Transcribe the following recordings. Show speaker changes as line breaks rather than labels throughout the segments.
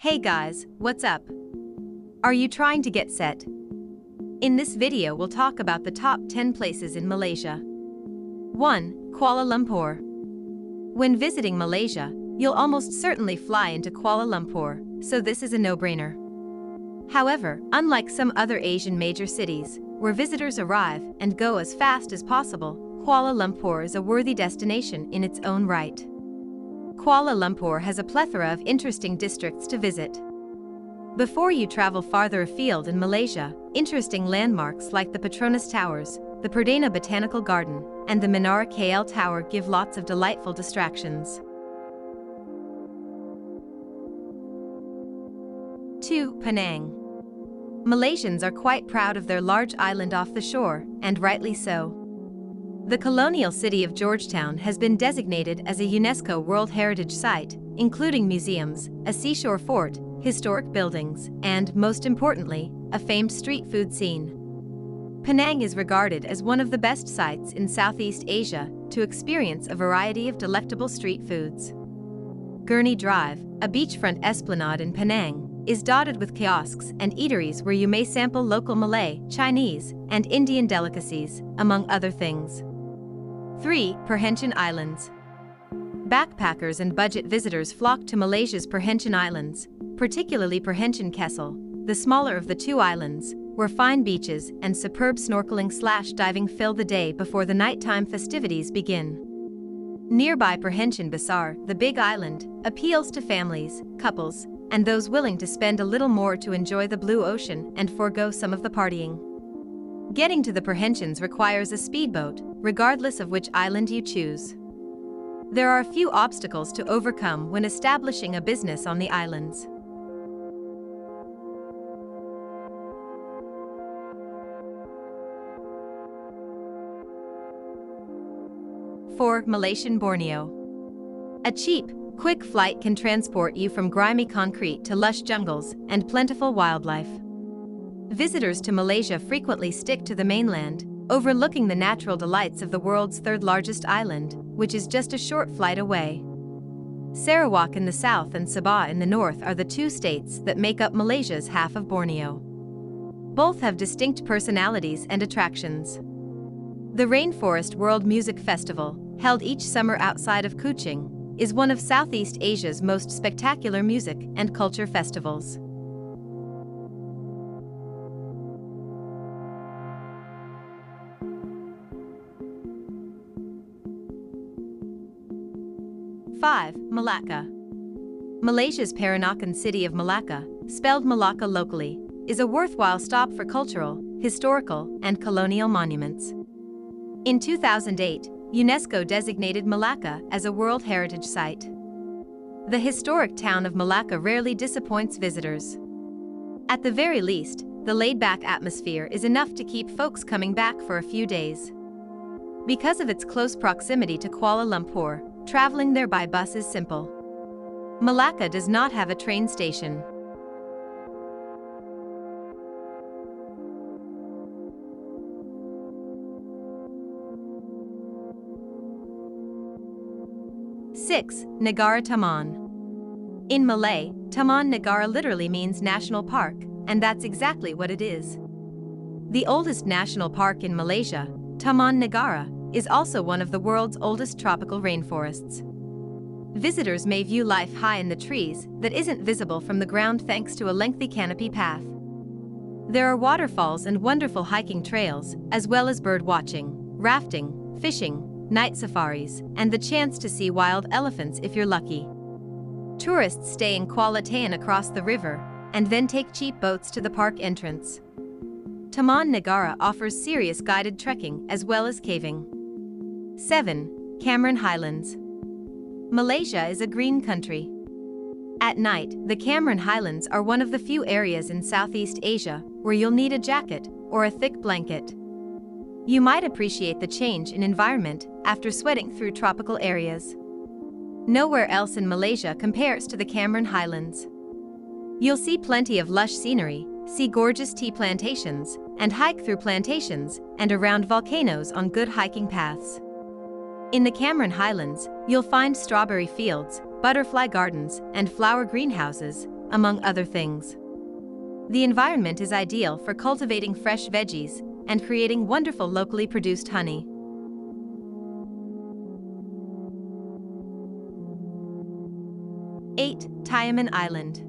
Hey guys, what's up? Are you trying to get set? In this video we'll talk about the top 10 places in Malaysia. 1. Kuala Lumpur. When visiting Malaysia, you'll almost certainly fly into Kuala Lumpur, so this is a no-brainer. However, unlike some other Asian major cities, where visitors arrive and go as fast as possible, Kuala Lumpur is a worthy destination in its own right. Kuala Lumpur has a plethora of interesting districts to visit. Before you travel farther afield in Malaysia, interesting landmarks like the Petronas Towers, the Perdana Botanical Garden, and the Menara KL Tower give lots of delightful distractions. 2. Penang. Malaysians are quite proud of their large island off the shore, and rightly so. The colonial city of Georgetown has been designated as a UNESCO World Heritage Site, including museums, a seashore fort, historic buildings, and, most importantly, a famed street food scene. Penang is regarded as one of the best sites in Southeast Asia to experience a variety of delectable street foods. Gurney Drive, a beachfront esplanade in Penang, is dotted with kiosks and eateries where you may sample local Malay, Chinese, and Indian delicacies, among other things. 3. Perhentian Islands. Backpackers and budget visitors flock to Malaysia's Perhentian Islands, particularly Perhentian Kessel, the smaller of the two islands, where fine beaches and superb snorkeling/diving fill the day before the nighttime festivities begin. Nearby Perhentian Besar, the Big Island, appeals to families, couples, and those willing to spend a little more to enjoy the blue ocean and forego some of the partying. Getting to the Perhentians requires a speedboat, regardless of which island you choose. There are a few obstacles to overcome when establishing a business on the islands. For Malaysian Borneo. A cheap, quick flight can transport you from grimy concrete to lush jungles and plentiful wildlife. Visitors to Malaysia frequently stick to the mainland, overlooking the natural delights of the world's third-largest island, which is just a short flight away. Sarawak in the south and Sabah in the north are the two states that make up Malaysia's half of Borneo. Both have distinct personalities and attractions. The Rainforest World Music Festival, held each summer outside of Kuching, is one of Southeast Asia's most spectacular music and culture festivals. 5. Malacca. Malaysia's Peranakan city of Malacca, spelled Malacca locally, is a worthwhile stop for cultural, historical, and colonial monuments. In 2008, UNESCO designated Malacca as a World Heritage Site. The historic town of Malacca rarely disappoints visitors. At the very least, the laid-back atmosphere is enough to keep folks coming back for a few days. Because of its close proximity to Kuala Lumpur, traveling there by bus is simple. Malacca does not have a train station. Six. Negara Taman. In Malay, Taman Negara literally means national park, and that's exactly what it is. The oldest national park in Malaysia, Taman Negara, is also one of the world's oldest tropical rainforests. Visitors may view life high in the trees that isn't visible from the ground thanks to a lengthy canopy path. There are waterfalls and wonderful hiking trails, as well as bird watching, rafting, fishing, night safaris, and the chance to see wild elephants if you're lucky. Tourists stay in Kuala Tayan across the river, and then take cheap boats to the park entrance. Taman Negara offers serious guided trekking as well as caving. 7. Cameron Highlands. Malaysia is a green country. At night, the Cameron Highlands are one of the few areas in Southeast Asia where you'll need a jacket or a thick blanket. You might appreciate the change in environment after sweating through tropical areas. Nowhere else in Malaysia compares to the Cameron Highlands. You'll see plenty of lush scenery, see gorgeous tea plantations, and hike through plantations and around volcanoes on good hiking paths. In the Cameron Highlands, you'll find strawberry fields, butterfly gardens, and flower greenhouses, among other things. The environment is ideal for cultivating fresh veggies and creating wonderful locally produced honey. 8. Tioman Island.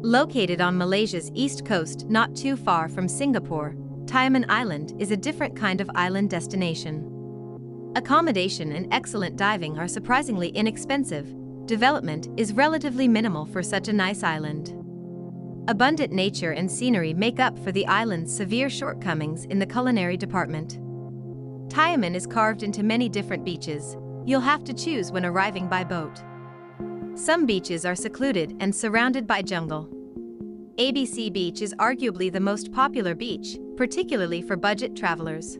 Located on Malaysia's east coast not too far from Singapore, Tioman Island is a different kind of island destination. Accommodation and excellent diving are surprisingly inexpensive. Development is relatively minimal for such a nice island. Abundant nature and scenery make up for the island's severe shortcomings in the culinary department. Tioman is carved into many different beaches. You'll have to choose when arriving by boat. Some beaches are secluded and surrounded by jungle. ABC Beach is arguably the most popular beach, particularly for budget travelers.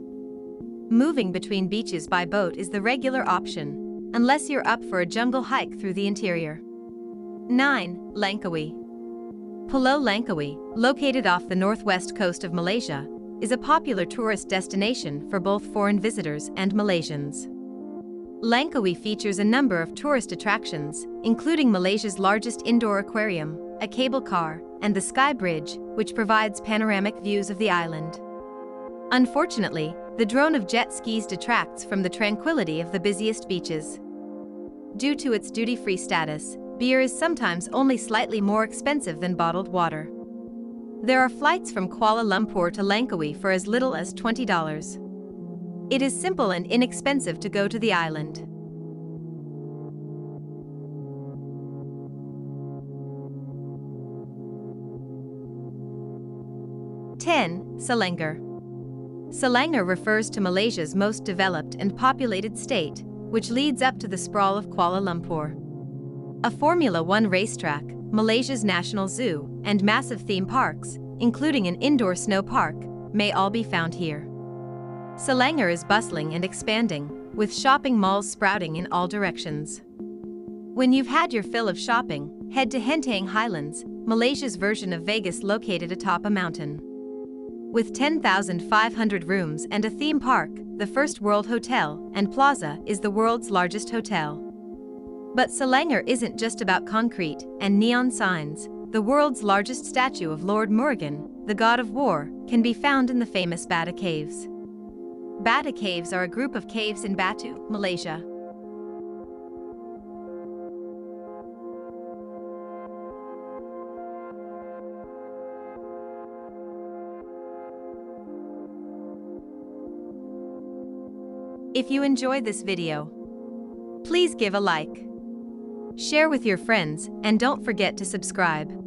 Moving between beaches by boat is the regular option, unless you're up for a jungle hike through the interior. 9. Langkawi. Pulau Langkawi, located off the northwest coast of Malaysia, is a popular tourist destination for both foreign visitors and Malaysians. Langkawi features a number of tourist attractions, including Malaysia's largest indoor aquarium, a cable car, and the Sky Bridge, which provides panoramic views of the island. Unfortunately, the drone of jet skis detracts from the tranquility of the busiest beaches. Due to its duty-free status, beer is sometimes only slightly more expensive than bottled water. There are flights from Kuala Lumpur to Langkawi for as little as $20. It is simple and inexpensive to go to the island. 10. Selangor. Selangor refers to Malaysia's most developed and populated state, which leads up to the sprawl of Kuala Lumpur. A Formula One racetrack, Malaysia's national zoo, and massive theme parks, including an indoor snow park, may all be found here. Selangor is bustling and expanding, with shopping malls sprouting in all directions. When you've had your fill of shopping, head to Henteng Highlands, Malaysia's version of Vegas located atop a mountain. With 10,500 rooms and a theme park, the First World Hotel and Plaza is the world's largest hotel. But Selangor isn't just about concrete and neon signs. The world's largest statue of Lord Murugan, the god of war, can be found in the famous Bata Caves. Bata Caves are a group of caves in Batu, Malaysia. If you enjoyed this video, please give a like, share with your friends, and don't forget to subscribe.